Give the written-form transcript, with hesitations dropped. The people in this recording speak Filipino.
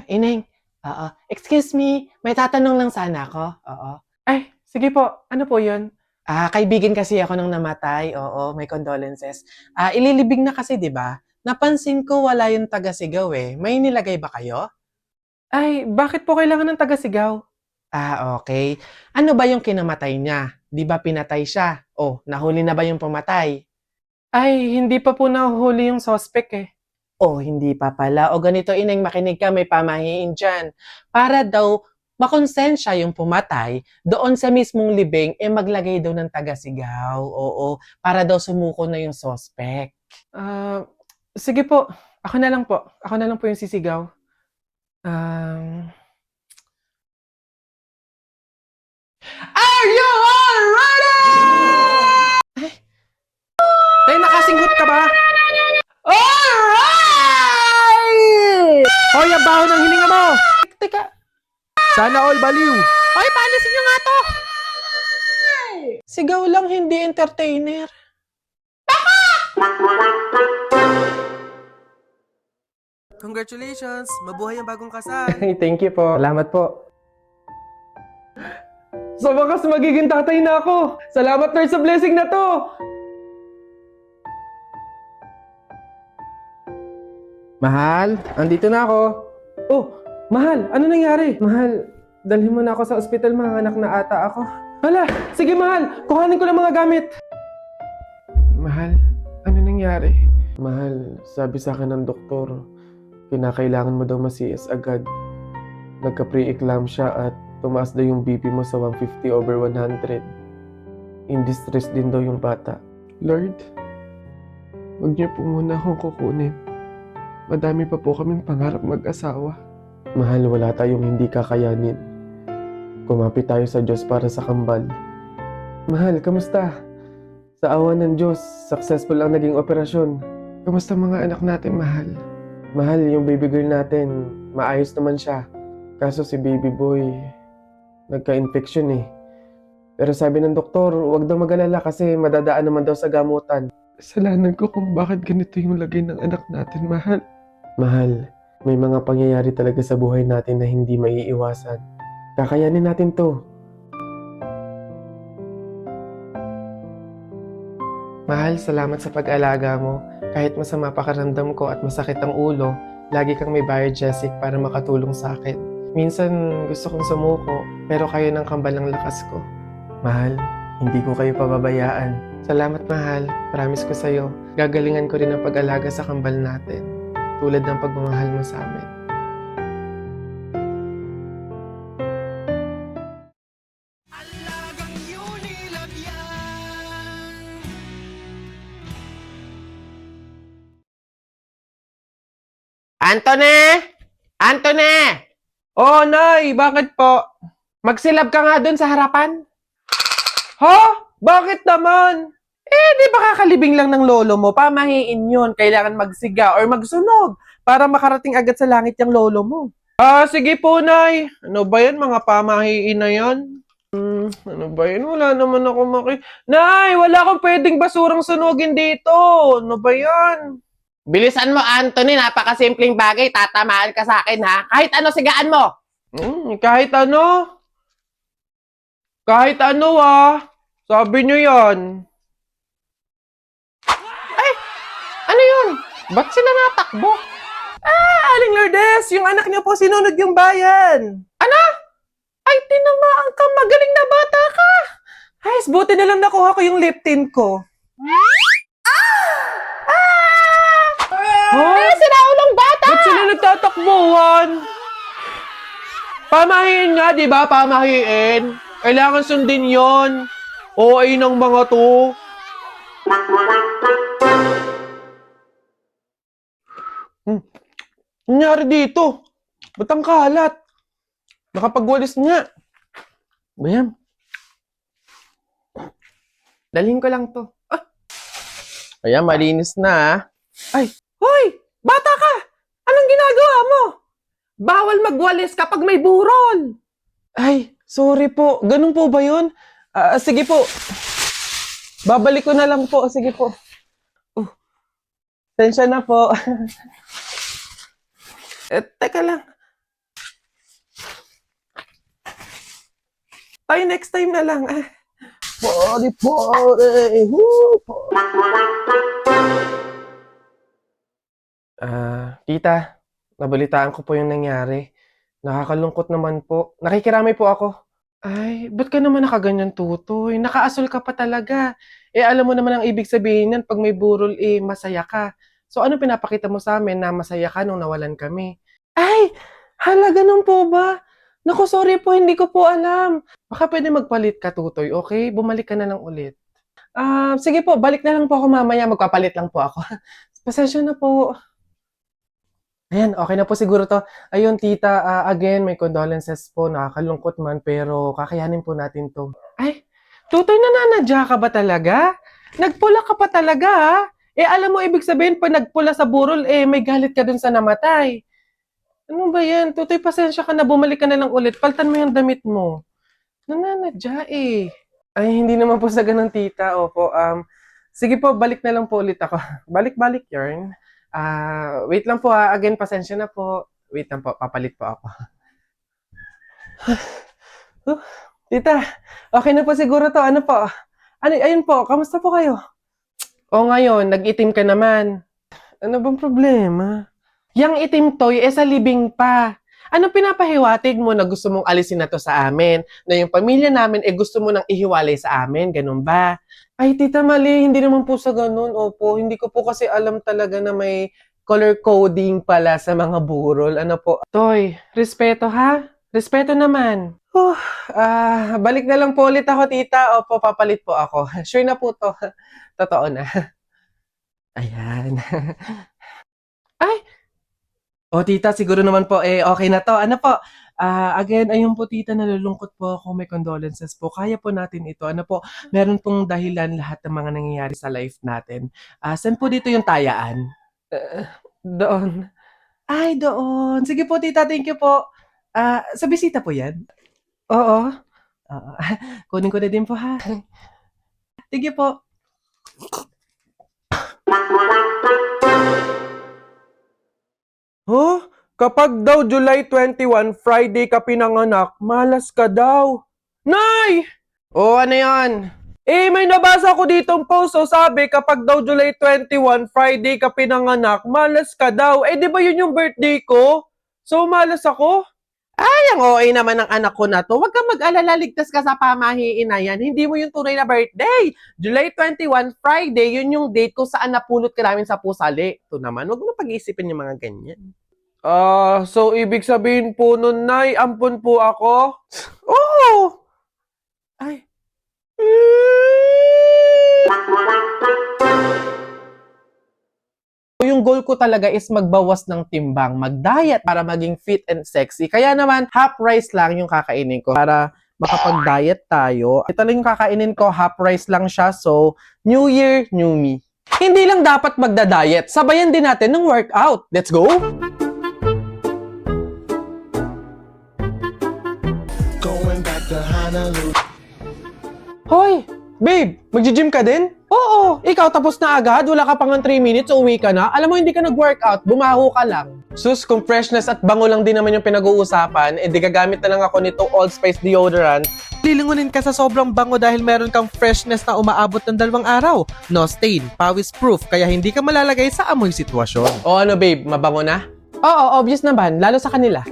Ineng. Oo. Excuse me, may tatanong lang sana ako. Oo. Ay, sige po. Ano po yun? Kaibigan kasi ako nung namatay. Oo, may condolences. Ililibing na kasi, di ba? Napansin ko wala yung taga-sigaw eh. May nilagay ba kayo? Ay, bakit po kailangan ng taga-sigaw? Okay. Ano ba yung kinamatay niya? Di ba pinatay siya? Oh, nahuli na ba yung pumatay? Ay, hindi pa po nahuhuli yung suspect eh. Oh, hindi pa pala. O ganito, Ineng, makinig ka, may pamahiin dyan. Para daw makonsensya yung pumatay, doon sa mismong libing, maglagay daw ng taga-sigaw. Oo, para daw sumuko na yung suspect. Ah, sige po. Ako na lang po. Ako na lang po yung sisigaw. Um, Are you all ready? Tay, nakasinghot ka ba? Alright! Hoy, ang baho ng hininga mo! Teka, Sana all baliw! hoy, paalisin nyo nga to! Sigaw lang, hindi entertainer. Congratulations! Mabuhay ang bagong kasal! Thank you po. Salamat po. Sa wakas, magiging tatay na ako! Salamat, Lord, sa blessing na to! Mahal, andito na ako. Oh, Mahal, ano nangyari? Mahal, dalhin mo na ako sa ospital, mga anak na ata ako. Hala, sige Mahal, kuhanin ko ng mga gamit. Mahal, ano nangyari? Mahal, sabi sa akin ng doktor, kinakailangan mo daw ma-CS agad. Nagka-pre-eclampsia at tumaas daw yung BP mo sa 150/100. In distress din daw yung bata. Lord, huwag niyo po muna akong kukunin. Madami pa po kaming pangarap mag-asawa. Mahal, wala tayong hindi kakayanin. Kumapit tayo sa Diyos para sa kambal. Mahal, kamusta? Sa awa ng Diyos, successful ang naging operasyon. Kamusta mga anak natin, Mahal? Mahal, yung baby girl natin, maayos naman siya. Kaso si baby boy, nagka-infection eh. Pero sabi ng doktor, huwag daw mag-alala kasi madadaan naman daw sa gamutan. Kasalanan ko kung bakit ganito yung lagay ng anak natin, Mahal. Mahal, may mga pangyayari talaga sa buhay natin na hindi maiiwasan. Kakayanin natin to. Mahal, salamat sa pag-alaga mo. Kahit masama pakiramdam ko at masakit ang ulo, lagi kang may biogesic para makatulong sa akin. Minsan gusto kong sumuko, pero kayo ng kambal ng lakas ko. Mahal, hindi ko kayo pababayaan. Salamat, Mahal. Promise ko sa'yo, gagalingan ko rin ang pag-alaga sa kambal natin. Tulad ng pagmamahal mo sa amin. Antone! Antone! Oh, Nay! Bakit po? Magsilab ka nga dun sa harapan. Ha? Bakit naman? Di ba kakalibing lang ng lolo mo? Pamahiin yun. Kailangan magsiga or magsunog para makarating agad sa langit yung lolo mo. Sige po, Nay. Ano ba yan? Mga pamahiin na yan? Ano ba yan? Wala naman ako Nay! Wala akong pwedeng basurang sunugin dito! Ano ba yan? Bilisan mo, Anthony. Napakasimpleng bagay. Tatamaan ka sa akin, ha? Kahit ano, sigaan mo. Kahit ano? Kahit ano, Sabi nyo yan. Ano yun? Ba't sila natakbo? Aling Lourdes, yung anak niyo po sinunod yung bayan. Ano? Ay, tinamaan ka. Magaling na bata ka. Ay, buti na lang nakuha ko yung lip tint ko. Sila ulong bata. Ba't sila nagtatakbuhan? Pamahiin nga, di ba? Pamahiin. Kailangan sundin yon. OA ng mga to. Nangyari dito? Ba't ang kalat? Nakapagwalis nga. Bayan. Dalhin ko lang to. Ayan, malinis na. Ay, hoy! Bata ka! Anong ginagawa mo? Bawal magwalis kapag may burol. Ay, sorry po. Ganun po ba yun? Sige po. Babalik ko na lang po. Sige po. Tensya na po. Teka lang. Tayo next time na lang. Pare. Woo! Tita, nabalitaan ko po yung nangyari. Nakakalungkot naman po. Nakikiramay po ako. Ay, ba't ka naman nakaganyan, Tutoy? Nakaasol ka pa talaga. Alam mo naman ang ibig sabihin yan, pag may burol, masaya ka. So, ano pinapakita mo sa amin na masaya ka nung nawalan kami? Ay, hala, ganun po ba? Naku, sorry po, hindi ko po alam. Baka pwede magpalit ka, Tutoy, okay? Bumalik ka na lang ulit. Sige po, balik na lang po ako mamaya. Magpapalit lang po ako. Pasensya na po. Ayan, okay na po siguro to. Ayun, tita, again, may condolences po. Nakakalungkot man, pero kakayanin po natin to. Ay, Tutoy, nananadya ka ba talaga? Nagpula ka pa talaga, ha? Alam mo, ibig sabihin, pag nagpula sa burol, may galit ka dun sa namatay. Ano ba yan? Tutoy, pasensya ka na, bumalik ka na lang ulit. Paltan mo yung damit mo. Nananadya, eh. Ay, hindi naman po sa ganun, tita. Opo, sige po, balik na lang po ulit ako. Balik-balik, yarn. Wait lang po ha. Again, pasensya na po. Wait lang po, papalit po ako. Tita, okay na po siguro to. Ano po? Ayun po, kamusta po kayo? O ngayon, nag-itim ka naman. Ano bang problema? Yang itim toy, sa libing pa. Ano pinapahiwatig mo na gusto mong alisin na to sa amin? Na yung pamilya namin, gusto mo nang ihiwalay sa amin? Ganun ba? Ay, tita, mali. Hindi naman po sa ganun. Opo, hindi ko po kasi alam talaga na may color coding pala sa mga burol. Ano po? Toy, respeto ha? Respeto naman. Balik na lang po ulit ako, tita. Opo, papalit po ako. Sure na po to. Totoo na. Ayan. Ay! O, tita, siguro naman po, okay na to. Ano po? Again, ayun po, tita, nalulungkot po ako. May condolences po. Kaya po natin ito. Ano po? Meron pong dahilan lahat ng mga nangyayari sa life natin. Saan po dito yung tayaan? Doon. Ay, doon. Sige po, tita. Thank you po. Sa bisita po yan? Oo. Kunin ko na din po, ha? Sige po. Huh? Kapag daw July 21, Friday ka pinanganak, malas ka daw. Nay! Ano yan? May nabasa ko ditong post, sabi kapag daw July 21, Friday ka pinanganak, malas ka daw. Di ba yun yung birthday ko? So, malas ako? Ay, ang OA naman ng anak ko na to. Huwag kang mag-alala, ligtas ka sa pamahiin na yan. Hindi mo yung tunay na birthday. July 21, Friday, yun yung date kung saan napulot ka namin sa pusali. Ito naman, huwag mo pag-iisipin yung mga ganyan. So ibig sabihin po nun, Nay, ampun po ako? Oo! Ay. Yung goal ko talaga is magbawas ng timbang, mag-diet para maging fit and sexy. Kaya naman, half rice lang yung kakainin ko para makapag-diet tayo. Ito lang yung kakainin ko, half rice lang siya. So, New Year, New Me. Hindi lang dapat magda-diet, sabayan din natin ng workout. Let's go! Going back to Honolulu. Hoy! Babe, magji-gym ka din? Oo, ikaw tapos na agad, wala ka pang 3 minutes, uwi ka na. Alam mo, hindi ka nag-workout, bumaho ka lang. Sus, kung freshness at bango lang din naman yung pinag-uusapan, di gagamit na lang ako nitong Old Spice deodorant. Lilingunin ka sa sobrang bango dahil meron kang freshness na umaabot ng 2 araw. No stain, pawis proof, kaya hindi ka malalagay sa amoy sitwasyon. O ano babe, mabango na? Oo, obvious naman, lalo sa kanila.